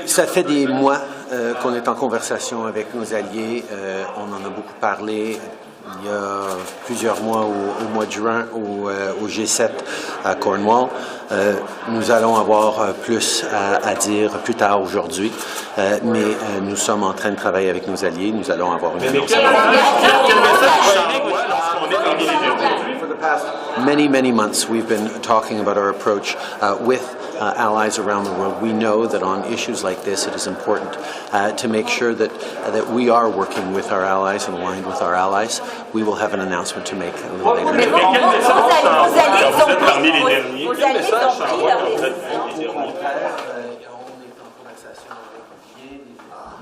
Ça fait des mois qu'on est en conversation avec nos alliés. On en a beaucoup parlé il y a plusieurs mois, au mois de juin, au G7 à Cornwall. Nous allons avoir plus à dire plus tard aujourd'hui, mais nous sommes en train de travailler avec nos alliés. Nous allons avoir une annonce. For the past many months, we've been talking about our approach with allies around the world. We know that on issues like this, it is important to make sure that we are working with our allies and aligned with our allies. We will have an announcement to make a little later. Vos alliés ont pris leur décision.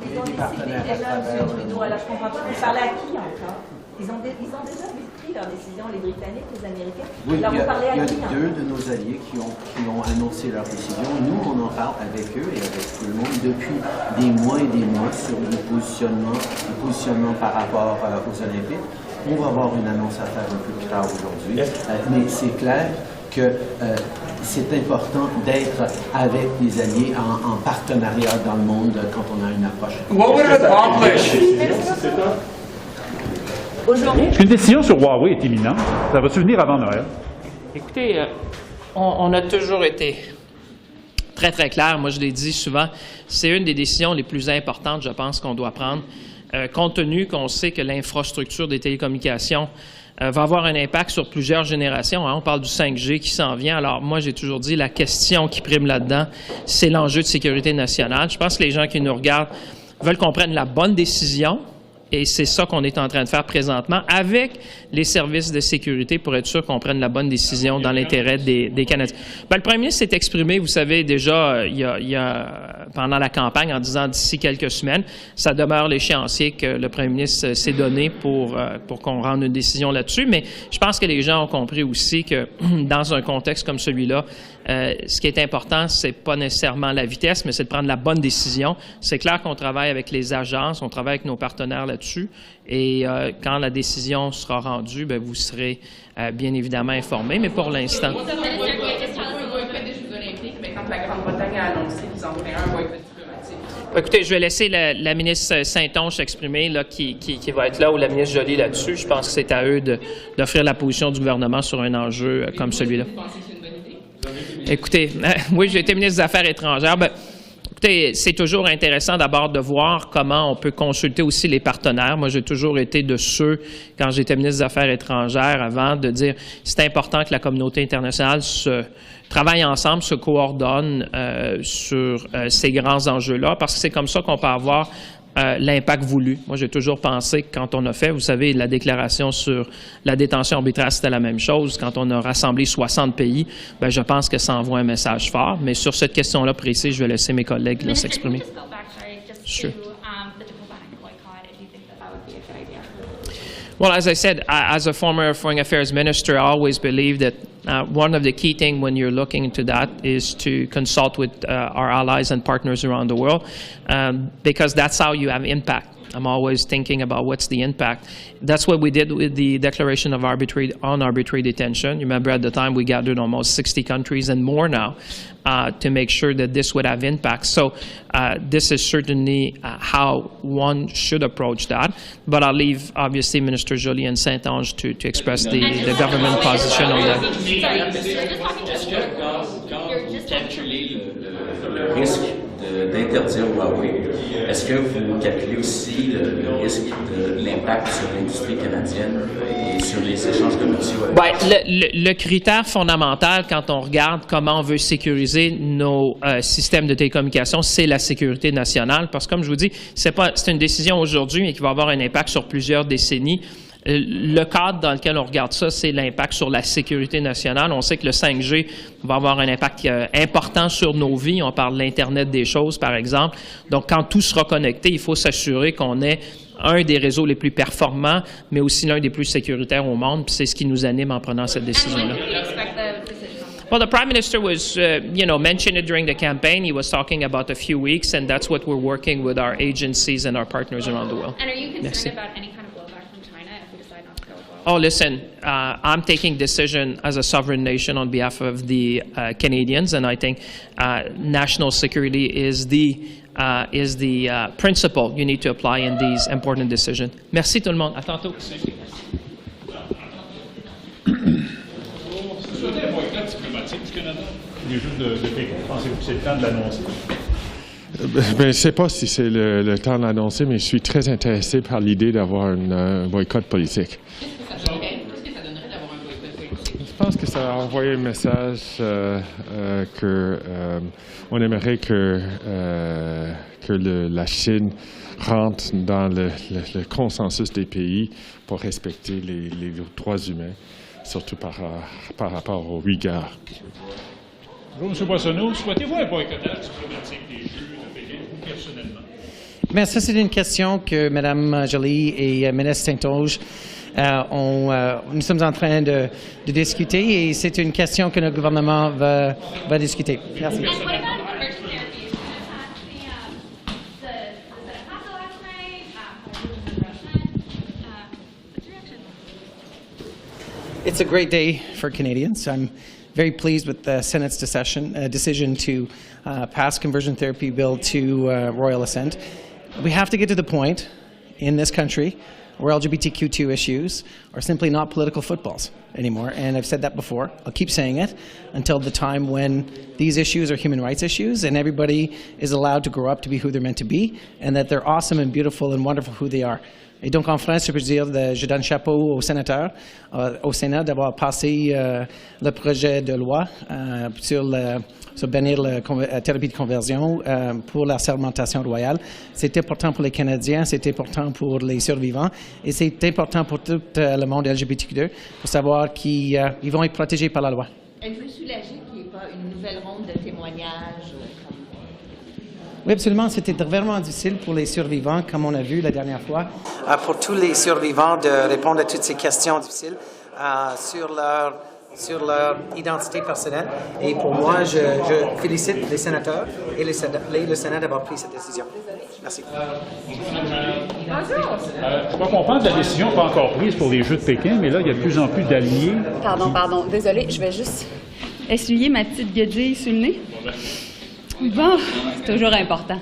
Ils ont décidé déjà, M. Trudeau, alors je comprends pas, vous parlez à qui encore? Ils ont déjà pris leur décision, les Britanniques, les Américains? Oui, alors, vous parlez à qui? Il y a deux de nos alliés qui ont annoncé leur décision. Nous, on en parle avec eux et avec tout le monde depuis des mois et des mois sur le positionnement par rapport aux Olympiques. On va avoir une annonce à faire un peu plus tard aujourd'hui, mais c'est clair que c'est important d'être avec des alliés en partenariat dans le monde quand on a une approche. What would it accomplish? Une décision sur Huawei est imminente. Ça va se venir avant Noël? Écoutez, on a toujours été très, très clair. Moi, je l'ai dit souvent, c'est une des décisions les plus importantes, je pense, qu'on doit prendre, compte tenu qu'on sait que l'infrastructure des télécommunications va avoir un impact sur plusieurs générations. Hein. On parle du 5G qui s'en vient. Alors, moi, j'ai toujours dit, la question qui prime là-dedans, c'est l'enjeu de sécurité nationale. Je pense que les gens qui nous regardent veulent qu'on prenne la bonne décision. Et c'est ça qu'on est en train de faire présentement avec les services de sécurité pour être sûr qu'on prenne la bonne décision dans l'intérêt des Canadiens. Ben, le premier ministre s'est exprimé, vous savez, déjà il y a pendant la campagne en disant d'ici quelques semaines. Ça demeure l'échéancier que le premier ministre s'est donné pour qu'on rende une décision là-dessus. Mais je pense que les gens ont compris aussi que dans un contexte comme celui-là, ce qui est important, c'est pas nécessairement la vitesse, mais c'est de prendre la bonne décision. C'est clair qu'on travaille avec les agences, on travaille avec nos partenaires là-dessus, et quand la décision sera rendue, bien, vous serez bien évidemment informés, mais pour l'instant... Écoutez, je vais laisser la ministre Saint-Onge s'exprimer, là, qui va être là, ou la ministre Joly là-dessus. Je pense que c'est à eux d'offrir la position du gouvernement sur un enjeu comme celui-là. Écoutez, oui, j'ai été ministre des Affaires étrangères. Ben, écoutez, c'est toujours intéressant d'abord de voir comment on peut consulter aussi les partenaires. Moi, j'ai toujours été de ceux, quand j'étais ministre des Affaires étrangères, avant de dire c'est important que la communauté internationale travaille ensemble, se coordonne sur ces grands enjeux-là, parce que c'est comme ça qu'on peut avoir l'impact voulu. Moi, j'ai toujours pensé que quand on a fait, vous savez, la déclaration sur la détention arbitraire, c'était la même chose. Quand on a rassemblé 60 pays, bien, je pense que ça envoie un message fort. Mais sur cette question-là précise, je vais laisser mes collègues là, s'exprimer. Sure. Well, as I said, as a former Foreign Affairs Minister, I always believe that one of the key things when you're looking into that is to consult with our allies and partners around the world, because that's how you have impact. I'm always thinking about what's the impact. That's what we did with the declaration of arbitrary detention. You remember at the time we gathered almost 60 countries and more now to make sure that this would have impact. So this is certainly how one should approach that. But I'll leave, obviously, Minister Joly and Saint-Onge to express the government position on that. Le risque d'interdire Huawei, est-ce que vous calculez aussi le risque de l'impact sur l'industrie canadienne et sur les échanges commerciaux? Bien, le critère fondamental quand on regarde comment on veut sécuriser nos systèmes de télécommunications, c'est la sécurité nationale. Parce que, comme je vous dis, c'est une décision aujourd'hui, mais qui va avoir un impact sur plusieurs décennies. Le cadre dans lequel on regarde ça, c'est l'impact sur la sécurité nationale. On sait que le 5G va avoir un impact important sur nos vies. On parle de l'Internet des choses, par exemple. Donc, quand tout sera connecté, il faut s'assurer qu'on ait un des réseaux les plus performants, mais aussi l'un des plus sécuritaires au monde. Puis c'est ce qui nous anime en prenant cette décision-là. Well, the Prime Minister was, mentioned it during the campaign. He was talking about a few weeks, and that's what we're working with our agencies and our partners around the world. And are you concerned about any kind of blowback from China if we decide not to go with Huawei? oh, listen, I'm taking decision as a sovereign nation on behalf of the Canadians, and I think national security is the principle you need to apply in these important decisions. Merci tout le monde. À tantôt. Vous souhaitez un boycott diplomatique du Canada? Les Jeux de Pékin, pensez-vous que c'est le temps de l'annoncer? Je ne sais pas si c'est le temps de l'annoncer, mais je suis très intéressé par l'idée d'avoir un boycott politique. Qu'est-ce que ça donnerait d'avoir un boycott politique? Je pense que ça va envoyer un message qu'on aimerait que la Chine rentre dans le consensus des pays pour respecter les droits humains, surtout par rapport aux Uyghurs. Bonjour, M. Boissonneau. Souhaitez-vous un boycottage diplomatique des Jeux de Pékin, vous personnellement? Bien, ça, c'est une question que Mme Joly et ministre Saint-Onge nous sommes en train de discuter et c'est une question que notre gouvernement va discuter. Merci. It's a great day for Canadians. I'm very pleased with the Senate's decision to pass conversion therapy bill to royal assent. We have to get to the point in this country where LGBTQ2 issues are simply not political footballs anymore, and I've said that before. I'll keep saying it until the time when these issues are human rights issues and everybody is allowed to grow up to be who they're meant to be, and that they're awesome and beautiful and wonderful who they are. Et donc, en France, je peux dire, je donne chapeau aux sénateurs, au Sénat, d'avoir passé le projet de loi sur bannir la thérapie de conversion pour la sermentation royale. C'est important pour les Canadiens, c'est important pour les survivants, et c'est important pour tout le monde LGBTQ2 pour savoir qu'ils vont être protégés par la loi. Êtes-vous soulagé qu'il n'y ait pas une nouvelle ronde de témoignages? Oui, absolument. C'était vraiment difficile pour les survivants, comme on a vu la dernière fois. Pour tous les survivants de répondre à toutes ces questions difficiles sur leur identité personnelle. Et pour moi, je félicite les sénateurs et le Sénat d'avoir pris cette décision. Merci. Je crois qu'on pense que la décision n'est pas encore prise pour les Jeux de Pékin, mais là, il y a de plus en plus d'alliés. Pardon. Désolée, je vais juste essuyer ma petite guedille sur le nez. Bon, c'est toujours important.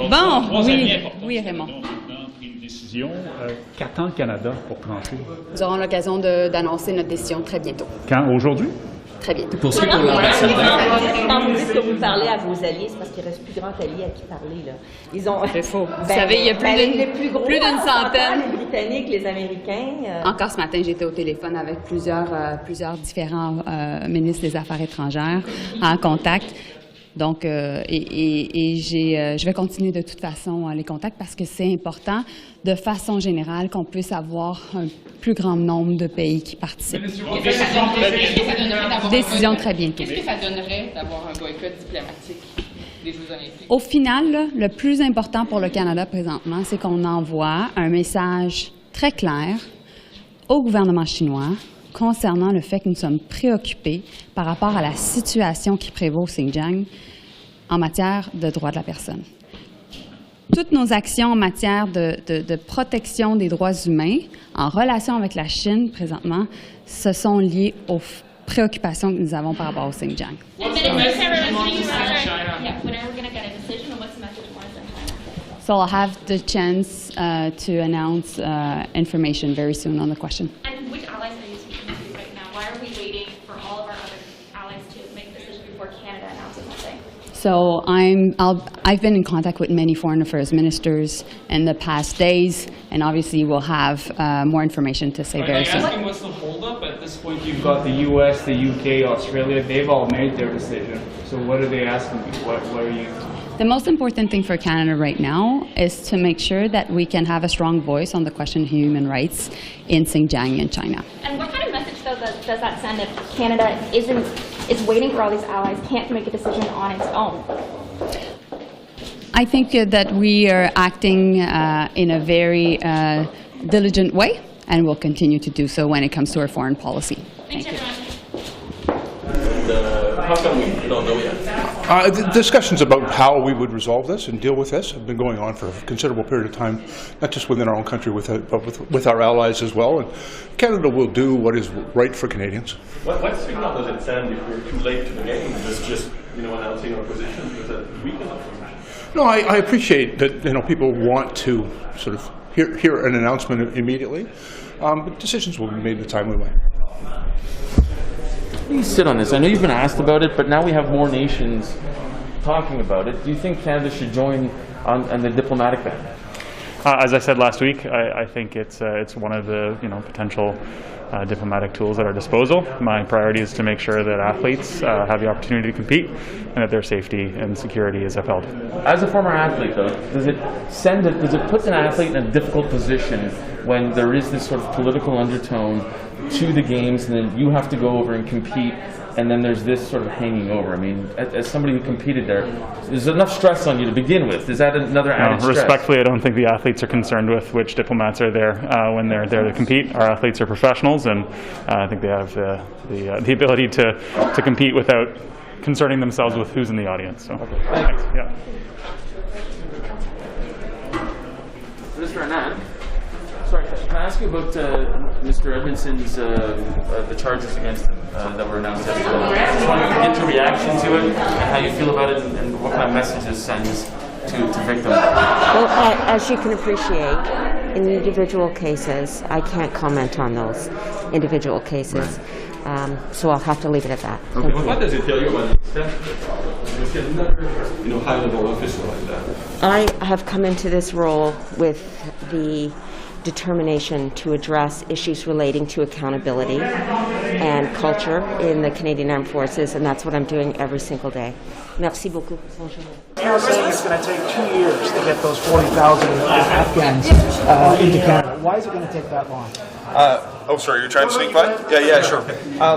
Bon, oui, Raymond. Une décision. Qu'attend le Canada pour trancher? Nous aurons l'occasion d'annoncer notre décision très bientôt. Quand? Aujourd'hui? Très bientôt. Pour ce qui est de l'ambassadeur. Quand vous dites que vous parlez à vos alliés, c'est parce qu'il ne reste plus grand allié à qui parler, là. Ils ont... C'est faux. Vous savez, il y a plus d'une centaine. Les Britanniques, les Américains. Encore ce matin, j'étais au téléphone avec plusieurs différents ministres des Affaires étrangères en contact. Donc, je vais continuer de toute façon les contacts parce que c'est important, de façon générale, qu'on puisse avoir un plus grand nombre de pays qui participent. Décision très bientôt. Qu'est-ce que ça donnerait d'avoir un boycott diplomatique des Jeux olympiques? Au final, là, le plus important pour le Canada présentement, c'est qu'on envoie un message très clair au gouvernement chinois concernant le fait que nous sommes préoccupés par rapport à la situation qui prévaut au Xinjiang en matière de droits de la personne. Toutes nos actions en matière de protection des droits humains en relation avec la Chine présentement, se sont liées aux préoccupations que nous avons par rapport au Xinjiang. So I'll have the chance to announce information very soon on the question. And which allies are you speaking to right now? Why are we waiting for all of our other allies to make a decision before Canada announces something? So I've been in contact with many foreign affairs ministers in the past days, and obviously we'll have more information to say very soon. Asking what's the holdup? At this point, you've got the U.S., the U.K., Australia. They've all made their decision. So what are they asking you? What are you? The most important thing for Canada right now is to make sure that we can have a strong voice on the question of human rights in Xinjiang and China. And what kind of message does that send if Canada is waiting for all these allies, can't make a decision on its own? I think that we are acting in a very diligent way, and will continue to do so when it comes to our foreign policy. Thank you. How come we don't know yet? The discussions about how we would resolve this and deal with this have been going on for a considerable period of time, not just within our own country, but with our allies as well. And Canada will do what is right for Canadians. What signal does it send if we're too late to the game? Is this just announcing our position? Does it weaken our position? No, I appreciate that people want to sort of hear an announcement immediately, but decisions will be made in a timely way. How do you sit on this? I know you've been asked about it, but now we have more nations talking about it. Do you think Canada should join on the diplomatic ban? As I said last week, I think it's one of the potential diplomatic tools at our disposal. My priority is to make sure that athletes have the opportunity to compete and that their safety and security is upheld. As a former athlete, though, does it put an athlete in a difficult position when there is this sort of political undertone to the games, and then you have to go over and compete, and then there's this sort of hanging over? I mean, as somebody who competed there's enough stress on you to begin with. Is that another added stress? Respectfully, I don't think the athletes are concerned with which diplomats are there when they're there to compete. Our athletes are professionals, and I think they have the ability to compete without concerning themselves with who's in the audience. So, okay. Thanks. Yeah. Mr. Anand, sorry, can I ask you about Mr. Edmondson's the charges against him that were announced yesterday? I just want to get your reaction to it and how you feel about it, and what kind of message it sends to victims. Well, as you can appreciate, in individual cases, I can't comment on those individual cases, so I'll have to leave it at that. Okay. Well, what does it tell you about the extent of another, high-level official like that? I have come into this role with the determination to address issues relating to accountability and culture in the Canadian Armed Forces, and that's what I'm doing every single day. Merci beaucoup. Bonjour. You're saying it's going to take 2 years to get those 40,000 Afghans into Canada. Why is it going to take that long? Sorry, you're trying to sneak by? Yeah, sure.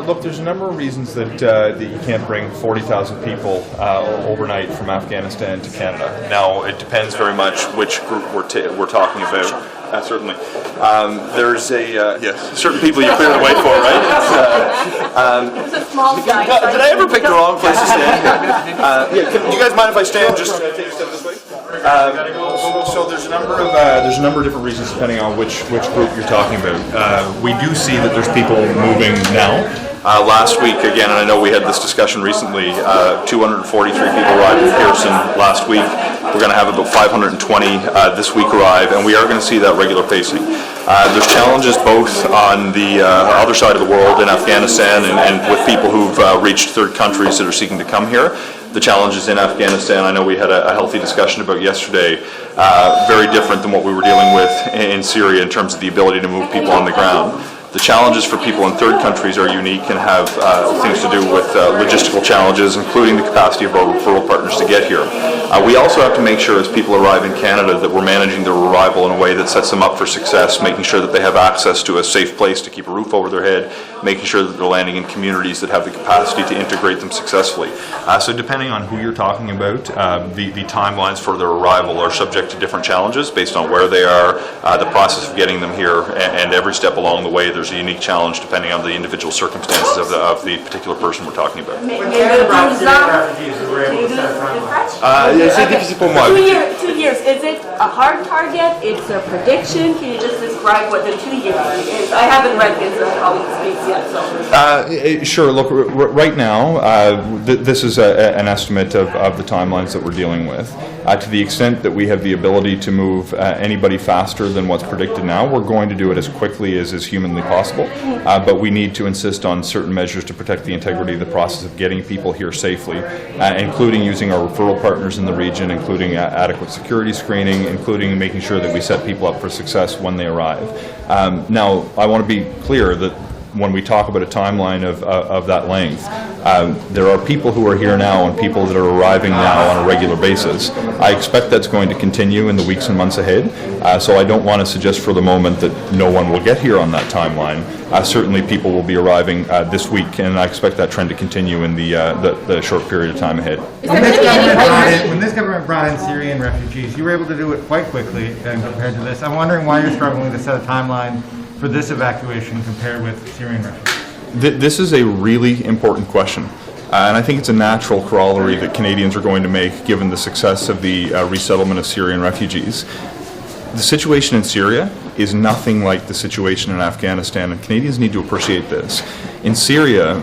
Look, there's a number of reasons that you can't bring 40,000 people overnight from Afghanistan to Canada. Now, it depends very much which group we're talking about. Certainly. There's certain people you clear the way for, right? It's a small guy. Did I ever pick the wrong place to stand here? Do you guys mind if I stand just take a step this way? So there's a number of different reasons depending on which group you're talking about. We do see that there's people moving now. Last week, again, and I know we had this discussion recently, 243 people arrived in Pearson last week. We're going to have about 520 this week arrive, and we are going to see that regular pacing. There's challenges both on the other side of the world in Afghanistan and with people who've reached third countries that are seeking to come here. The challenges in Afghanistan, I know we had a healthy discussion about yesterday, very different than what we were dealing with in Syria in terms of the ability to move people on the ground. The challenges for people in third countries are unique and have things to do with logistical challenges, including the capacity of our referral partners to get here. We also have to make sure as people arrive in Canada that we're managing their arrival in a way that sets them up for success, making sure that they have access to a safe place to keep a roof over their head, making sure that they're landing in communities that have the capacity to integrate them successfully. So depending on who you're talking about, the timelines for their arrival are subject to different challenges based on where they are, the process of getting them here, and every step along the way there's a unique challenge depending on the individual circumstances of the particular person we're talking about. C'est difficile pour moi. 2 years. Is it a hard target? It's a prediction? Can you just describe what the 2 years is? I haven't read this how it speaks yet. So. Sure. Look, right now, this is an estimate of the timelines that we're dealing with. To the extent that we have the ability to move anybody faster than what's predicted now, we're going to do it as quickly as is humanly possible. But we need to insist on certain measures to protect the integrity of the process of getting people here safely, including using our referral partners in the region, including adequate security screening, including making sure that we set people up for success when they arrive. Now, I want to be clear that when we talk about a timeline of that length, there are people who are here now and people that are arriving now on a regular basis. I expect that's going to continue in the weeks and months ahead, so I don't want to suggest for the moment that no one will get here on that timeline. Certainly people will be arriving this week, and I expect that trend to continue in the short period of time ahead. When this government brought in Syrian refugees, you were able to do it quite quickly compared to this. I'm wondering why you're struggling to set a timeline for this evacuation compared with Syrian refugees. This is a really important question. And I think it's a natural corollary that Canadians are going to make given the success of the resettlement of Syrian refugees. The situation in Syria is nothing like the situation in Afghanistan, and Canadians need to appreciate this. In Syria,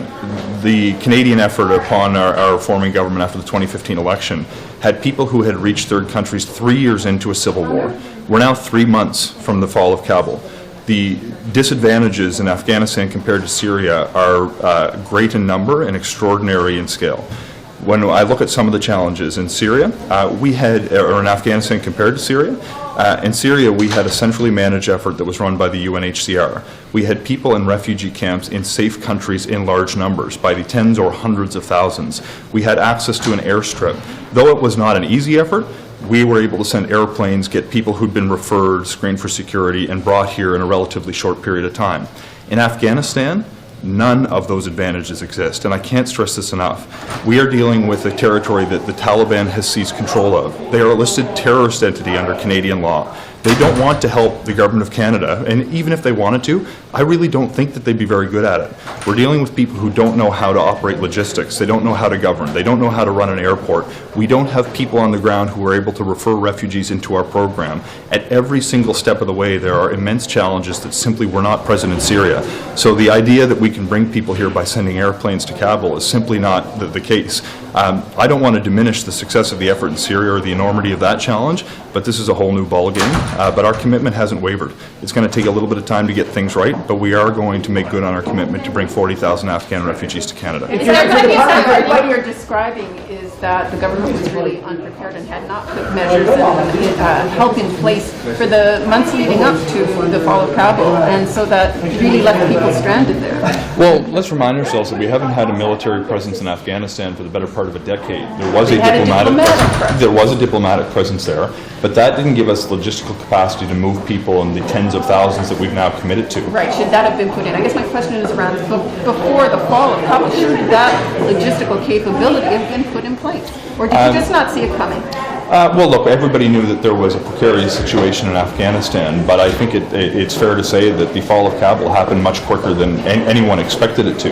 the Canadian effort upon our forming government after the 2015 election had people who had reached third countries 3 years into a civil war. We're now 3 months from the fall of Kabul. The disadvantages in Afghanistan compared to Syria are great in number and extraordinary in scale. When I look at some of the challenges in Syria, or in Afghanistan compared to Syria, in Syria we had a centrally managed effort that was run by the UNHCR. We had people in refugee camps in safe countries in large numbers, by the tens or hundreds of thousands. We had access to an airstrip. Though it was not an easy effort, we were able to send airplanes, get people who'd been referred, screened for security, and brought here in a relatively short period of time. In Afghanistan, none of those advantages exist, and I can't stress this enough. We are dealing with a territory that the Taliban has seized control of. They are a listed terrorist entity under Canadian law. They don't want to help the government of Canada, and even if they wanted to, I really don't think that they'd be very good at it. We're dealing with people who don't know how to operate logistics. They don't know how to govern. They don't know how to run an airport. We don't have people on the ground who are able to refer refugees into our program. At every single step of the way, there are immense challenges that simply were not present in Syria. So the idea that we can bring people here by sending airplanes to Kabul is simply not the case. I don't want to diminish the success of the effort in Syria or the enormity of that challenge, but this is a whole new ballgame. But our commitment hasn't wavered. It's going to take a little bit of time to get things right, but we are going to make good on our commitment to bring 40,000 Afghan refugees to Canada. What you're describing is that the government was really unprepared and had not put measures and help in place for the months leading up to the fall of Kabul, and so that really left people stranded there. Well, let's remind ourselves that we haven't had a military presence in Afghanistan for the better part of a decade. There was a diplomatic presence there, but that didn't give us logistical capacity to move people in the tens of thousands that we've now committed to. Right, should that have been put in? I guess my question is around before the fall of Kabul, should that logistical capability have been put in place? Or did you just not see it coming? Well, look, everybody knew that there was a precarious situation in Afghanistan, but I think it's fair to say that the fall of Kabul happened much quicker than anyone expected it to.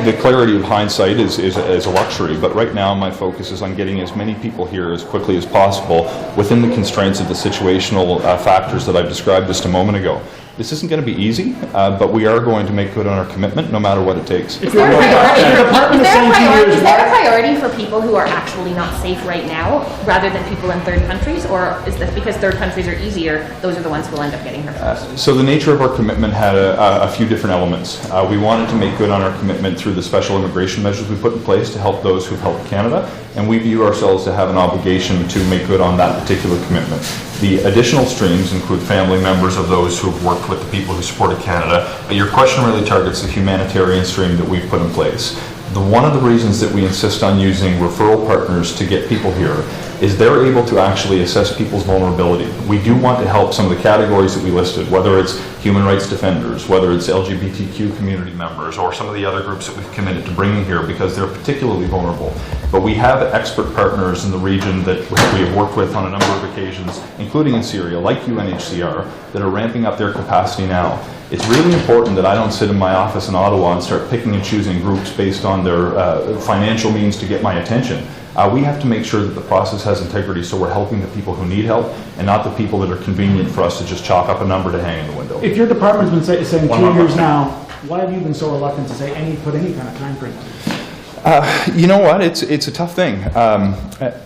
The clarity of hindsight is a luxury, but right now my focus is on getting as many people here as quickly as possible within the constraints of the situational factors that I've described just a moment ago. This isn't going to be easy, but we are going to make good on our commitment no matter what it takes. Is there a priority for people who are actually not safe right now rather than people in third countries, or is that because third countries are easier, those are the ones who will end up getting hurt first? So the nature of our commitment had a few different elements. We wanted to make good on our commitment through the special immigration measures we put in place to help those who've helped Canada, and we view ourselves to have an obligation to make good on that particular commitment. The additional streams include family members of those who have worked with the people who supported Canada, but your question really targets the humanitarian stream that we've put in place. One of the reasons that we insist on using referral partners to get people here is they're able to actually assess people's vulnerability. We do want to help some of the categories that we listed, whether it's human rights defenders, whether it's LGBTQ community members, or some of the other groups that we've committed to bringing here because they're particularly vulnerable. But we have expert partners in the region that we have worked with on a number of occasions, including in Syria, like UNHCR, that are ramping up their capacity now. It's really important that I don't sit in my office in Ottawa and start picking and choosing groups based on their financial means to get my attention. We have to make sure that the process has integrity, so we're helping the people who need help and not the people that are convenient for us to just chalk up a number to hang in the window. If your department's been saying 2 years now, why have you been so reluctant to say put any kind of time frame? You know what? It's a tough thing.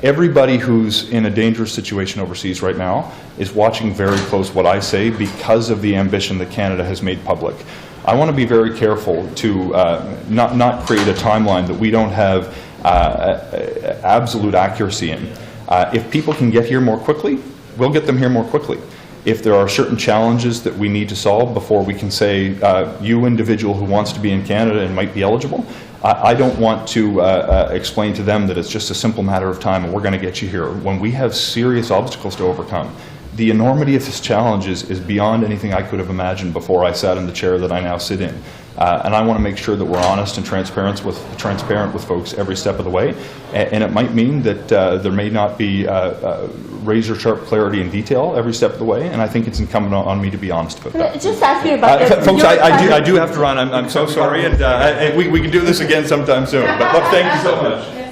Everybody who's in a dangerous situation overseas right now is watching very close what I say because of the ambition that Canada has made public. I want to be very careful to not create a timeline that we don't have absolute accuracy in. If people can get here more quickly, we'll get them here more quickly. If there are certain challenges that we need to solve before we can say, you individual who wants to be in Canada and might be eligible, I don't want to explain to them that it's just a simple matter of time and we're going to get you here. When we have serious obstacles to overcome, the enormity of this challenge is beyond anything I could have imagined before I sat in the chair that I now sit in. And I want to make sure that we're honest and transparent with folks every step of the way. And it might mean that there may not be razor-sharp clarity in detail every step of the way, and I think it's incumbent on me to be honest about that. Just ask you about this. Folks, I do have to run. I'm so sorry, and we can do this again sometime soon. But look, thank you so much.